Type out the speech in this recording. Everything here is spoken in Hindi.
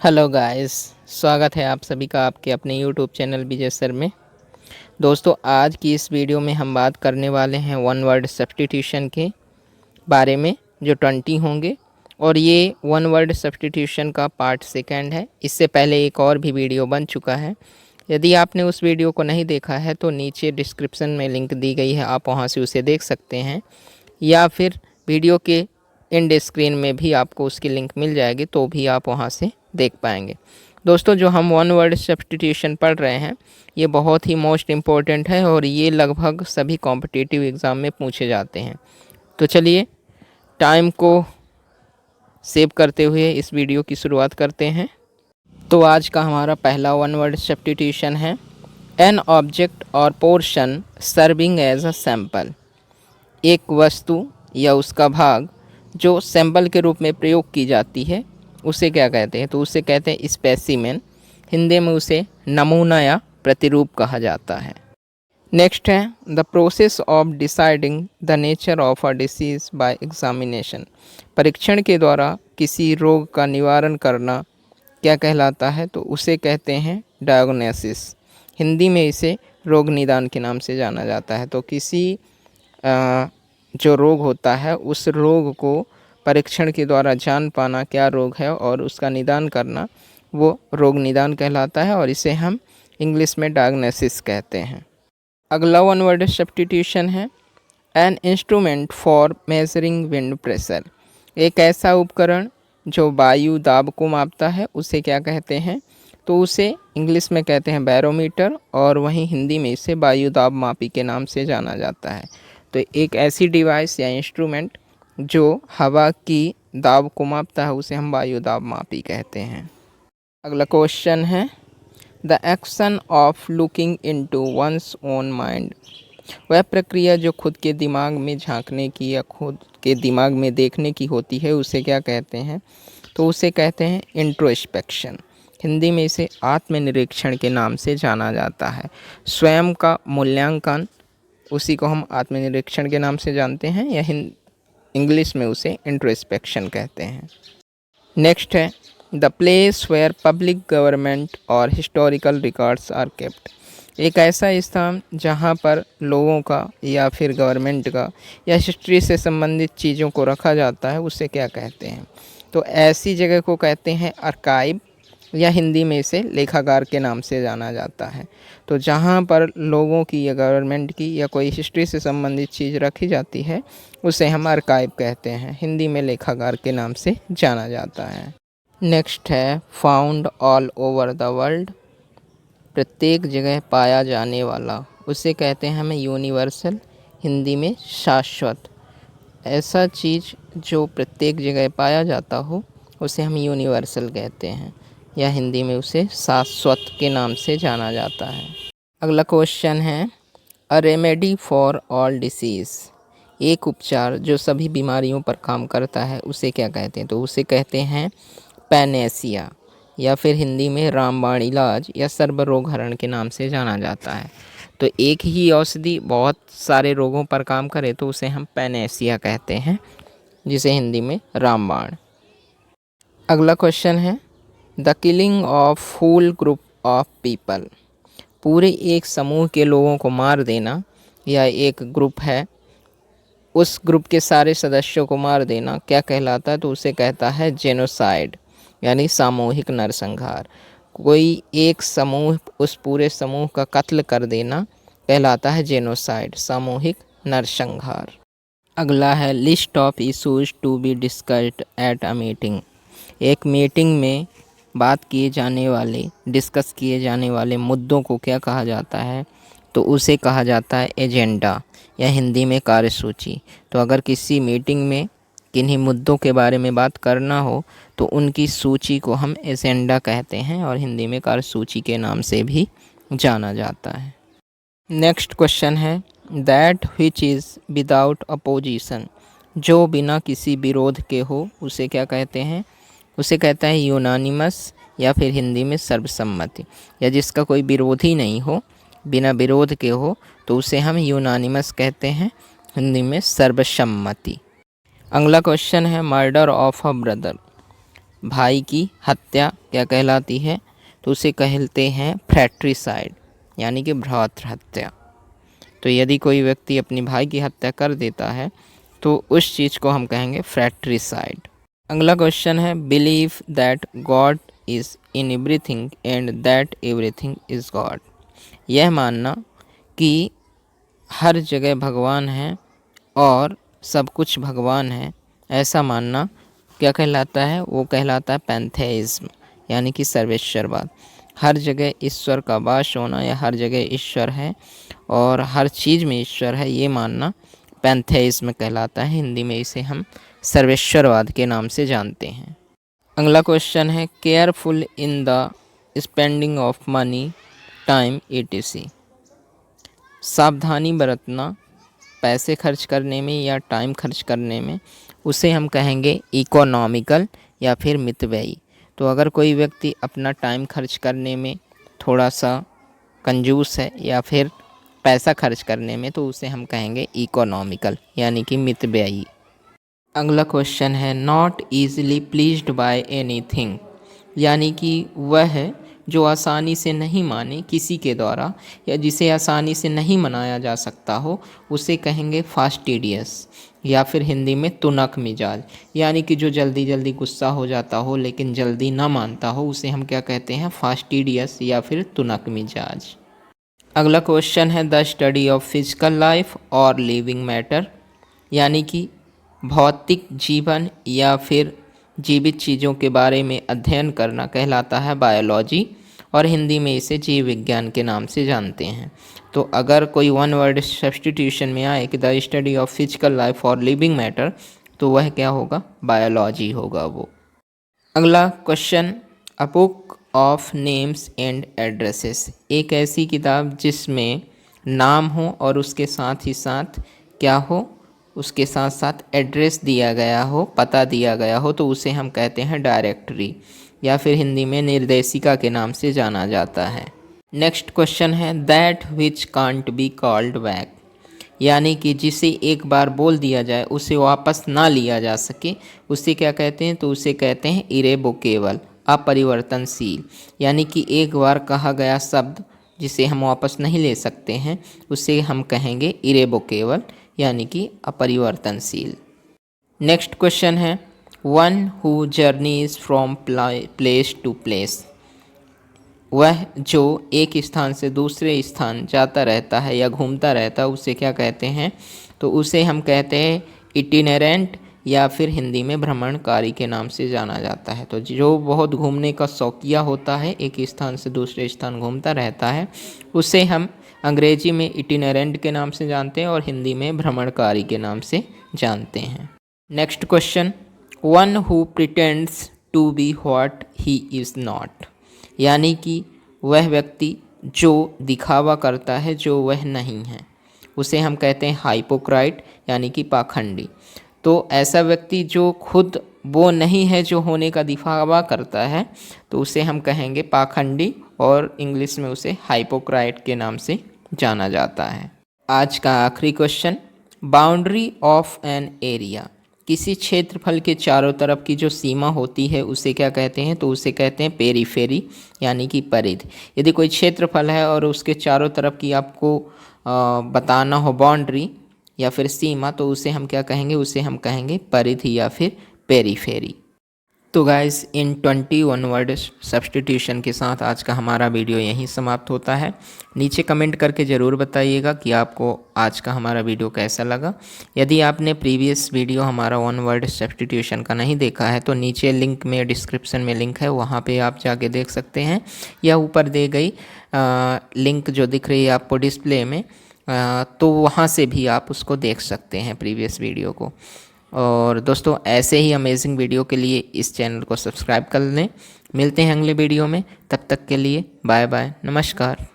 हेलो गाइस, स्वागत है आप सभी का आपके अपने यूट्यूब चैनल विजय सर में। दोस्तों, आज की इस वीडियो में हम बात करने वाले हैं वन वर्ड सब्स्टिट्यूशन के बारे में, जो 20 होंगे। और ये वन वर्ड सब्स्टिट्यूशन का पार्ट सेकंड है। इससे पहले एक और भी वीडियो बन चुका है। यदि आपने उस वीडियो को नहीं देखा है तो नीचे डिस्क्रिप्शन में लिंक दी गई है, आप वहाँ से उसे देख सकते हैं, या फिर वीडियो के एंड स्क्रीन में भी आपको उसकी लिंक मिल जाएगी, तो भी आप वहाँ से देख पाएंगे। दोस्तों, जो हम वन वर्ड सब्स्टिट्यूशन पढ़ रहे हैं, ये बहुत ही मोस्ट इम्पोर्टेंट है और ये लगभग सभी कॉम्पिटिटिव एग्ज़ाम में पूछे जाते हैं। तो चलिए, टाइम को सेव करते हुए इस वीडियो की शुरुआत करते हैं। तो आज का हमारा पहला वन वर्ड सब्स्टिट्यूशन है एन ऑब्जेक्ट और portion serving as a sample. एक वस्तु या उसका भाग जो सैंपल के रूप में प्रयोग की जाती है, उसे क्या कहते हैं? तो उसे कहते हैं स्पेसिमेन। हिंदी में उसे नमूना या प्रतिरूप कहा जाता है। नेक्स्ट है the process of deciding the nature of a disease by examination. परीक्षण के द्वारा किसी रोग का निवारण करना क्या कहलाता है? तो उसे कहते हैं डायग्नोसिस। हिंदी में इसे रोग निदान के नाम से जाना जाता है। तो किसी जो रोग होता है, उस रोग को परीक्षण के द्वारा जान पाना क्या रोग है और उसका निदान करना, वो रोग निदान कहलाता है और इसे हम इंग्लिश में डायग्नोसिस कहते हैं। अगला वन वर्ड सब्स्टिट्यूशन है an instrument for measuring wind pressure. एक ऐसा उपकरण जो वायु दाब को मापता है, उसे क्या कहते हैं? तो उसे इंग्लिश में कहते हैं बैरोमीटर, और वहीं हिंदी में इसे वायु दाब मापी के नाम से जाना जाता है। तो एक ऐसी डिवाइस या इंस्ट्रूमेंट जो हवा की दाब को मापता है, उसे हम वायु दाब मापी कहते हैं। अगला क्वेश्चन है the action of looking into one's own mind. वह प्रक्रिया जो खुद के दिमाग में झांकने की या खुद के दिमाग में देखने की होती है, उसे क्या कहते हैं? तो उसे कहते हैं इंट्रोस्पेक्शन। हिंदी में इसे आत्मनिरीक्षण के नाम से जाना जाता है। स्वयं का मूल्यांकन, उसी को हम आत्मनिरीक्षण के नाम से जानते हैं, या इंग्लिश में उसे इंट्रोस्पेक्शन कहते हैं। नेक्स्ट है the place where public government और हिस्टोरिकल रिकॉर्ड्स आर केप्ट। एक ऐसा स्थान जहाँ पर लोगों का या फिर गवर्नमेंट का या हिस्ट्री से संबंधित चीज़ों को रखा जाता है, उसे क्या कहते हैं? तो ऐसी जगह को कहते हैं आर्काइव, या हिंदी में इसे लेखागार के नाम से जाना जाता है। तो जहाँ पर लोगों की या गवर्नमेंट की या कोई हिस्ट्री से संबंधित चीज़ रखी जाती है, उसे हम आर्काइव कहते हैं। हिंदी में लेखागार के नाम से जाना जाता है। नेक्स्ट है found all over the world. प्रत्येक जगह पाया जाने वाला, उसे कहते हैं हमें यूनिवर्सल, हिंदी में शाश्वत। ऐसा चीज़ जो प्रत्येक जगह पाया जाता हो, उसे हम यूनिवर्सल कहते हैं, या हिंदी में उसे शाश्वत के नाम से जाना जाता है। अगला क्वेश्चन है a remedy for all disease. एक उपचार जो सभी बीमारियों पर काम करता है, उसे क्या कहते हैं? तो उसे कहते हैं पैनेसिया, या फिर हिंदी में रामबाण इलाज या सर्वरोग हरण के नाम से जाना जाता है। तो एक ही औषधि बहुत सारे रोगों पर काम करे तो उसे हम पैनेसिया कहते हैं, जिसे हिंदी में रामबाण। अगला क्वेश्चन है the killing of whole group of people. पूरे एक समूह के लोगों को मार देना, या एक ग्रुप है उस ग्रुप के सारे सदस्यों को मार देना क्या कहलाता है? तो उसे कहता है जेनोसाइड, यानी सामूहिक नरसंहार। कोई एक समूह उस पूरे समूह का कत्ल कर देना कहलाता है जेनोसाइड, सामूहिक नरसंहार। अगला है list of issues to be discussed at a meeting. एक मीटिंग में बात किए जाने वाले, डिस्कस किए जाने वाले मुद्दों को क्या कहा जाता है? तो उसे कहा जाता है एजेंडा, या हिंदी में कार्यसूची। तो अगर किसी मीटिंग में किन्हीं मुद्दों के बारे में बात करना हो, तो उनकी सूची को हम एजेंडा कहते हैं, और हिंदी में कार्यसूची के नाम से भी जाना जाता है। नेक्स्ट क्वेश्चन है that which is without opposition. जो बिना किसी विरोध के हो, उसे क्या कहते हैं? उसे कहता है यूनानिमस, या फिर हिंदी में सर्वसम्मति। या जिसका कोई विरोधी नहीं हो, बिना विरोध के हो, तो उसे हम यूनानिमस कहते हैं, हिंदी में सर्वसम्मति। अगला क्वेश्चन है मर्डर ऑफ अ ब्रदर। भाई की हत्या क्या कहलाती है, तो उसे कहते हैं फ्रैट्रिसाइड, यानी कि भ्रातृ हत्या। तो यदि कोई व्यक्ति अपनी भाई की हत्या कर देता है तो उस चीज़ को हम कहेंगे फ्रैट्रिसाइड। अगला क्वेश्चन है, believe that God is in everything and that everything is God. यह मानना कि हर जगह भगवान है और सब कुछ भगवान है, ऐसा मानना क्या कहलाता है, वो कहलाता है पैंथेइज्म, यानी कि सर्वेश्वरवाद। हर जगह ईश्वर का वास होना या हर जगह ईश्वर है और हर चीज़ में ईश्वर है, ये मानना पैंथेइज्म कहलाता है। हिंदी में इसे हम सर्वेश्वरवाद के नाम से जानते हैं। अगला क्वेश्चन है, careful in the spending of money time etc। सावधानी बरतना पैसे खर्च करने में या टाइम खर्च करने में, उसे हम कहेंगे इकोनॉमिकल या फिर मितव्ययी। तो अगर कोई व्यक्ति अपना टाइम खर्च करने में थोड़ा सा कंजूस है या फिर पैसा खर्च करने में, तो उसे हम कहेंगे इकोनॉमिकल, यानी कि मितव्ययी। अगला क्वेश्चन है, not easily pleased by anything, यानी कि वह है जो आसानी से नहीं माने किसी के द्वारा या जिसे आसानी से नहीं मनाया जा सकता हो, उसे कहेंगे फास्टिडियस या फिर हिंदी में तुनक मिजाज, यानी कि जो जल्दी जल्दी गुस्सा हो जाता हो लेकिन जल्दी ना मानता हो, उसे हम क्या कहते हैं, फास्टिडियस या फिर तुनक मिजाज। अगला क्वेश्चन है, the study of physical life और लिविंग मैटर, यानी कि भौतिक जीवन या फिर जीवित चीज़ों के बारे में अध्ययन करना कहलाता है बायोलॉजी, और हिंदी में इसे जीव विज्ञान के नाम से जानते हैं। तो अगर कोई वन वर्ड सब्स्टिट्यूशन में आए कि the study of physical life और लिविंग मैटर, तो वह क्या होगा, बायोलॉजी होगा वो। अगला question, a book of names and addresses, एक ऐसी किताब जिसमें नाम हो और उसके साथ ही साथ क्या हो, उसके साथ साथ एड्रेस दिया गया हो, पता दिया गया हो, तो उसे हम कहते हैं डायरेक्टरी या फिर हिंदी में निर्देशिका के नाम से जाना जाता है। नेक्स्ट क्वेश्चन है, that which can't be called back, यानी कि जिसे एक बार बोल दिया जाए उसे वापस ना लिया जा सके, उसे क्या कहते हैं, तो उसे कहते हैं इरेवोकेबल, अपरिवर्तनशील, यानी कि एक बार कहा गया शब्द जिसे हम वापस नहीं ले सकते हैं, उसे हम कहेंगे इरेवोकेबल, यानी कि अपरिवर्तनशील। नेक्स्ट क्वेश्चन है, one who journeys from place to place, वह जो एक स्थान से दूसरे स्थान जाता रहता है या घूमता रहता है, उसे क्या कहते हैं, तो उसे हम कहते हैं इटिनेरेंट या फिर हिंदी में भ्रमणकारी के नाम से जाना जाता है। तो जो बहुत घूमने का शौकिया होता है, एक स्थान से दूसरे स्थान घूमता रहता है, उसे हम अंग्रेजी में इटिनेरेंट के नाम से जानते हैं और हिंदी में भ्रमणकारी के नाम से जानते हैं। Next question, one who pretends to be what he is not, यानी कि वह व्यक्ति जो दिखावा करता है जो वह नहीं है, उसे हम कहते हैं हाइपोक्राइट, यानी कि पाखंडी। तो ऐसा व्यक्ति जो खुद वो नहीं है जो होने का दिखावा करता है, तो उसे हम कहेंगे पाखंडी और इंग्लिश में उसे हाइपोक्राइट के नाम से जाना जाता है। आज का आखिरी question, boundary of an area, किसी क्षेत्रफल के चारों तरफ की जो सीमा होती है उसे क्या कहते हैं, तो उसे कहते हैं पेरीफेरी, यानी कि परिधि। यदि कोई क्षेत्रफल है और उसके चारों तरफ की आपको बताना हो बाउंड्री या फिर सीमा, तो उसे हम क्या कहेंगे, उसे हम कहेंगे परिधि या फिर पेरीफेरी। तो गाइस, इन 21 वर्ड सब्स्टिट्यूशन के साथ आज का हमारा वीडियो यहीं समाप्त होता है। नीचे कमेंट करके ज़रूर बताइएगा कि आपको आज का हमारा वीडियो कैसा लगा। यदि आपने प्रीवियस वीडियो हमारा वन वर्ड सब्स्टिट्यूशन का नहीं देखा है, तो नीचे लिंक में डिस्क्रिप्शन में लिंक है, वहाँ पे आप जाके देख सकते हैं, या ऊपर दी गई लिंक जो दिख रही है आपको डिस्प्ले में, तो वहाँ से भी आप उसको देख सकते हैं प्रीवियस वीडियो को। और दोस्तों, ऐसे ही अमेजिंग वीडियो के लिए इस चैनल को सब्सक्राइब कर लें। मिलते हैं अगले वीडियो में, तब तक के लिए बाय बाय, नमस्कार।